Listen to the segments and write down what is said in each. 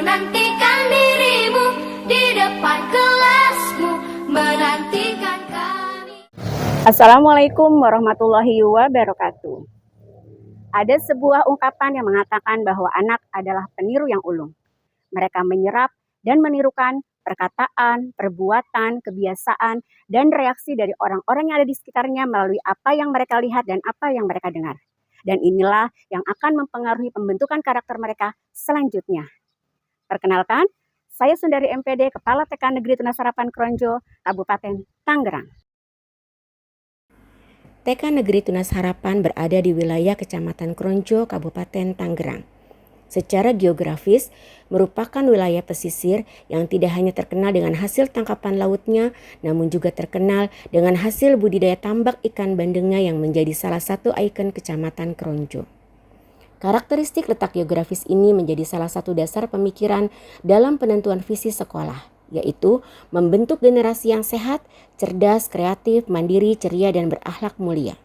menantikan dirimu di depan kelasmu, menantikan kami. Assalamualaikum warahmatullahi wabarakatuh. Ada sebuah ungkapan yang mengatakan bahwa anak adalah peniru yang ulung. Mereka menyerap dan menirukan perkataan, perbuatan, kebiasaan, dan reaksi dari orang-orang yang ada di sekitarnya melalui apa yang mereka lihat dan apa yang mereka dengar. Dan inilah yang akan mempengaruhi pembentukan karakter mereka selanjutnya. Perkenalkan, saya Sundari MPD, Kepala TK Negeri Tunas Harapan Kronjo, Kabupaten Tangerang. TK Negeri Tunas Harapan berada di wilayah Kecamatan Kronjo, Kabupaten Tangerang. Secara geografis, merupakan wilayah pesisir yang tidak hanya terkenal dengan hasil tangkapan lautnya, namun juga terkenal dengan hasil budidaya tambak ikan bandengnya yang menjadi salah satu ikon Kecamatan Kronjo. Karakteristik letak geografis ini menjadi salah satu dasar pemikiran dalam penentuan visi sekolah, yaitu membentuk generasi yang sehat, cerdas, kreatif, mandiri, ceria, dan berakhlak mulia.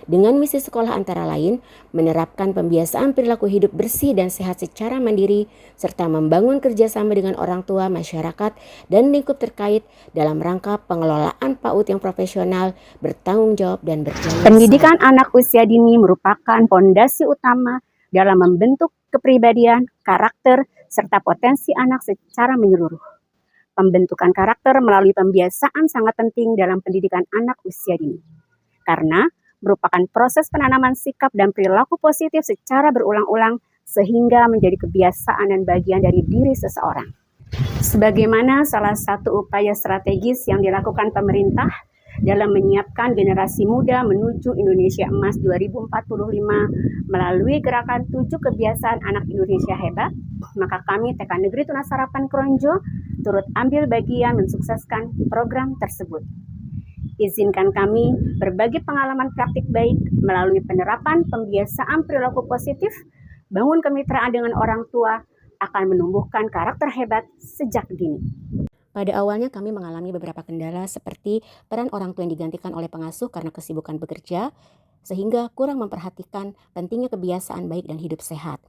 Dengan misi sekolah antara lain, menerapkan pembiasaan perilaku hidup bersih dan sehat secara mandiri, serta membangun kerjasama dengan orang tua, masyarakat, dan lingkup terkait dalam rangka pengelolaan PAUD yang profesional, bertanggung jawab, dan berjaya. Pendidikan anak usia dini merupakan fondasi utama dalam membentuk kepribadian, karakter, serta potensi anak secara menyeluruh. Pembentukan karakter melalui pembiasaan sangat penting dalam pendidikan anak usia dini. Karena merupakan proses penanaman sikap dan perilaku positif secara berulang-ulang sehingga menjadi kebiasaan dan bagian dari diri seseorang. Sebagaimana salah satu upaya strategis yang dilakukan pemerintah dalam menyiapkan generasi muda menuju Indonesia Emas 2045 melalui gerakan 7 kebiasaan anak Indonesia hebat, maka kami TK Negeri Tunas Harapan Kronjo turut ambil bagian mensukseskan program tersebut. Izinkan kami berbagi pengalaman praktik baik melalui penerapan pembiasaan perilaku positif, bangun kemitraan dengan orang tua, akan menumbuhkan karakter hebat sejak dini. Pada awalnya kami mengalami beberapa kendala seperti peran orang tua yang digantikan oleh pengasuh karena kesibukan bekerja, sehingga kurang memperhatikan pentingnya kebiasaan baik dan hidup sehat,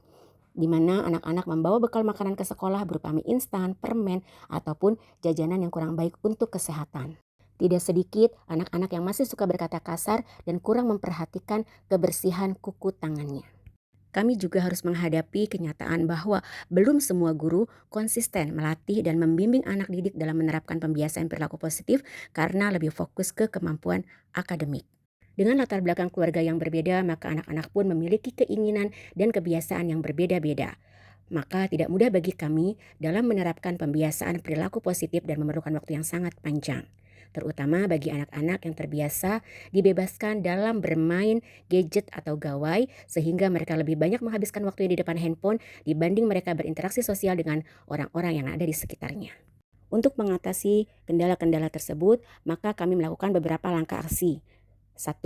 di mana anak-anak membawa bekal makanan ke sekolah berupa mie instan, permen, ataupun jajanan yang kurang baik untuk kesehatan. Tidak sedikit anak-anak yang masih suka berkata kasar dan kurang memperhatikan kebersihan kuku tangannya. Kami juga harus menghadapi kenyataan bahwa belum semua guru konsisten melatih dan membimbing anak didik dalam menerapkan pembiasaan perilaku positif karena lebih fokus ke kemampuan akademik. Dengan latar belakang keluarga yang berbeda, maka anak-anak pun memiliki keinginan dan kebiasaan yang berbeda-beda. Maka tidak mudah bagi kami dalam menerapkan pembiasaan perilaku positif dan memerlukan waktu yang sangat panjang. Terutama bagi anak-anak yang terbiasa dibebaskan dalam bermain gadget atau gawai sehingga mereka lebih banyak menghabiskan waktunya di depan handphone dibanding mereka berinteraksi sosial dengan orang-orang yang ada di sekitarnya. Untuk mengatasi kendala-kendala tersebut, maka kami melakukan beberapa langkah aksi. 1.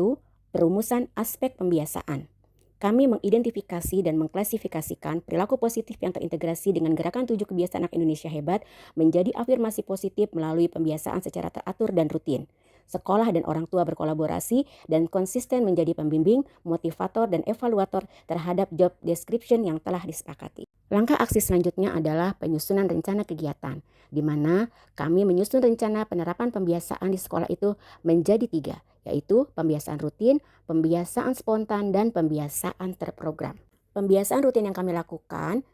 Perumusan aspek pembiasaan. Kami mengidentifikasi dan mengklasifikasikan perilaku positif yang terintegrasi dengan gerakan 7 kebiasaan anak Indonesia hebat menjadi afirmasi positif melalui pembiasaan secara teratur dan rutin. Sekolah dan orang tua berkolaborasi dan konsisten menjadi pembimbing, motivator, dan evaluator terhadap job description yang telah disepakati. Langkah aksi selanjutnya adalah penyusunan rencana kegiatan, di mana kami menyusun rencana penerapan pembiasaan di sekolah itu menjadi 3, yaitu pembiasaan rutin, pembiasaan spontan, dan pembiasaan terprogram. Pembiasaan rutin yang kami lakukan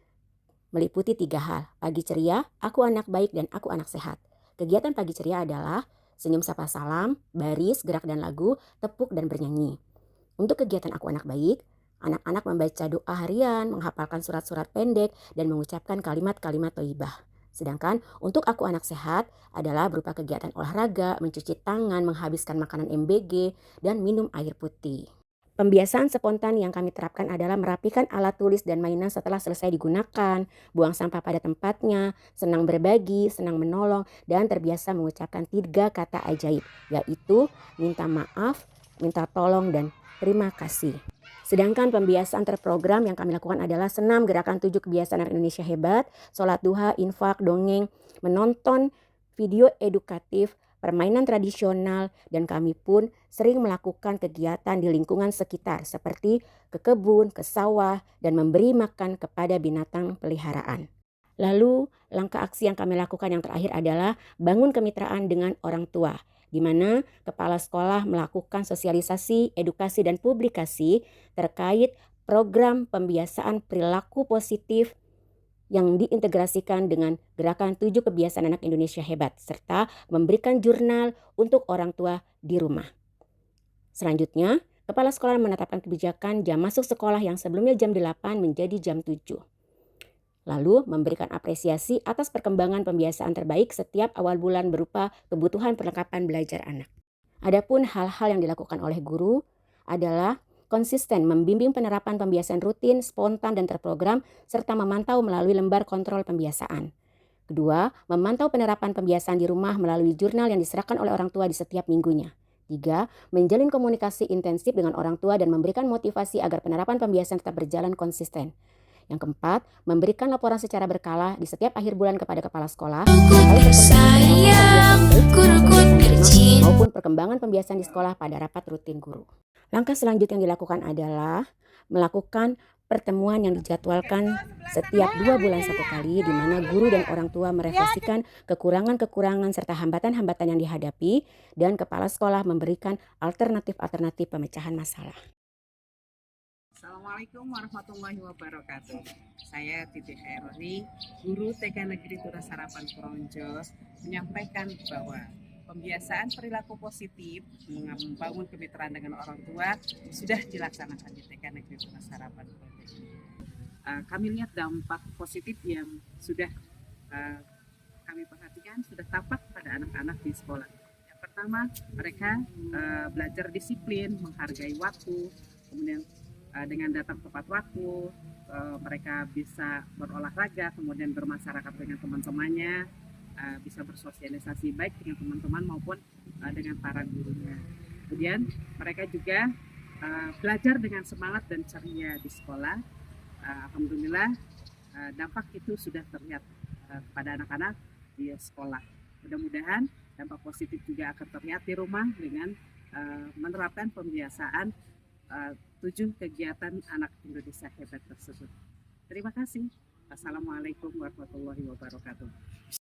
meliputi 3 hal, pagi ceria, aku anak baik, dan aku anak sehat. Kegiatan pagi ceria adalah senyum sapa salam, baris, gerak dan lagu, tepuk dan bernyanyi. Untuk kegiatan aku anak baik, anak-anak membaca doa harian, menghafalkan surat-surat pendek, dan mengucapkan kalimat-kalimat thayyibah. Sedangkan untuk aku anak sehat adalah berupa kegiatan olahraga, mencuci tangan, menghabiskan makanan MBG, dan minum air putih. Pembiasaan spontan yang kami terapkan adalah merapikan alat tulis dan mainan setelah selesai digunakan, buang sampah pada tempatnya, senang berbagi, senang menolong, dan terbiasa mengucapkan 3 kata ajaib, yaitu minta maaf, minta tolong, dan terima kasih. Sedangkan pembiasaan terprogram yang kami lakukan adalah senam gerakan 7 kebiasaan anak Indonesia hebat, sholat duha, infak, dongeng, menonton video edukatif, permainan tradisional, dan kami pun sering melakukan kegiatan di lingkungan sekitar seperti ke kebun, ke sawah, dan memberi makan kepada binatang peliharaan. Lalu, langkah aksi yang kami lakukan yang terakhir adalah bangun kemitraan dengan orang tua, di mana kepala sekolah melakukan sosialisasi, edukasi, dan publikasi terkait program pembiasaan perilaku positif yang diintegrasikan dengan gerakan 7 kebiasaan anak Indonesia hebat, serta memberikan jurnal untuk orang tua di rumah. Selanjutnya, kepala sekolah menetapkan kebijakan jam masuk sekolah yang sebelumnya jam 8 menjadi jam 7. Lalu memberikan apresiasi atas perkembangan pembiasaan terbaik setiap awal bulan berupa kebutuhan perlengkapan belajar anak. Adapun hal-hal yang dilakukan oleh guru adalah konsisten membimbing penerapan pembiasaan rutin, spontan, dan terprogram, serta memantau melalui lembar kontrol pembiasaan. Kedua, memantau penerapan pembiasaan di rumah melalui jurnal yang diserahkan oleh orang tua di setiap minggunya. Tiga, menjalin komunikasi intensif dengan orang tua dan memberikan motivasi agar penerapan pembiasaan tetap berjalan konsisten. Yang keempat, memberikan laporan secara berkala di setiap akhir bulan kepada kepala sekolah maupun perkembangan pembiasaan di sekolah pada rapat rutin guru. Langkah selanjutnya yang dilakukan adalah melakukan pertemuan yang dijadwalkan setiap 2 bulan 1 kali, di mana guru dan orang tua merefleksikan kekurangan-kekurangan serta hambatan-hambatan yang dihadapi, dan kepala sekolah memberikan alternatif-alternatif pemecahan masalah. Assalamualaikum warahmatullahi wabarakatuh. Saya Titi Khaironi, guru TK Negeri Turas Harapan Poronjos, menyampaikan bahwa pembiasaan perilaku positif membangun kemitraan dengan orang tua sudah dilaksanakan di TK Negeri Turas Harapan Poronjos. Kami lihat dampak positif yang sudah kami perhatikan, sudah tampak pada anak-anak di sekolah. Yang pertama, mereka belajar disiplin, menghargai waktu, kemudian dengan datang tepat waktu, mereka bisa berolahraga, kemudian bermasyarakat dengan teman-temannya, bisa bersosialisasi baik dengan teman-teman maupun dengan para gurunya. Kemudian mereka juga belajar dengan semangat dan ceria di sekolah. Alhamdulillah dampak itu sudah terlihat pada anak-anak di sekolah. Mudah-mudahan dampak positif juga akan terlihat di rumah dengan menerapkan pembiasaan 7 kegiatan anak Indonesia hebat tersebut. Terima kasih. Assalamualaikum warahmatullahi wabarakatuh.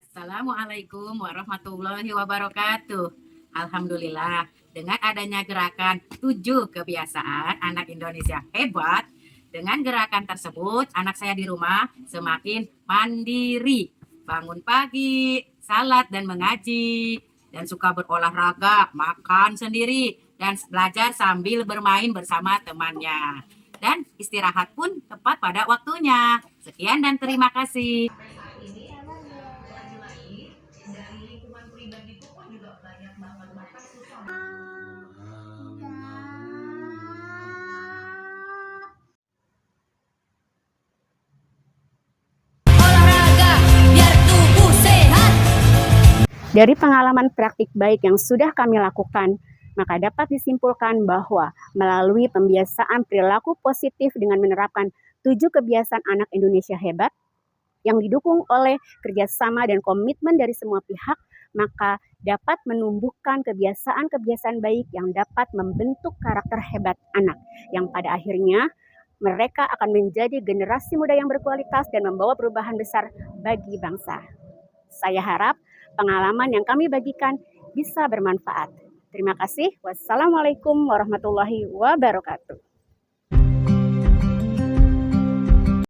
Assalamualaikum warahmatullahi wabarakatuh. Alhamdulillah, dengan adanya gerakan 7 kebiasaan anak Indonesia hebat, dengan gerakan tersebut anak saya di rumah semakin mandiri, bangun pagi, salat dan mengaji, dan suka berolahraga, makan sendiri, dan belajar sambil bermain bersama temannya. Dan istirahat pun tepat pada waktunya. Sekian dan terima kasih. Olahraga biar tubuh sehat. Dari pengalaman praktik baik yang sudah kami lakukan, maka dapat disimpulkan bahwa melalui pembiasaan perilaku positif dengan menerapkan 7 kebiasaan anak Indonesia hebat yang didukung oleh kerjasama dan komitmen dari semua pihak, maka dapat menumbuhkan kebiasaan-kebiasaan baik yang dapat membentuk karakter hebat anak, yang pada akhirnya mereka akan menjadi generasi muda yang berkualitas dan membawa perubahan besar bagi bangsa. Saya harap pengalaman yang kami bagikan bisa bermanfaat. Terima kasih. Wassalamualaikum warahmatullahi wabarakatuh.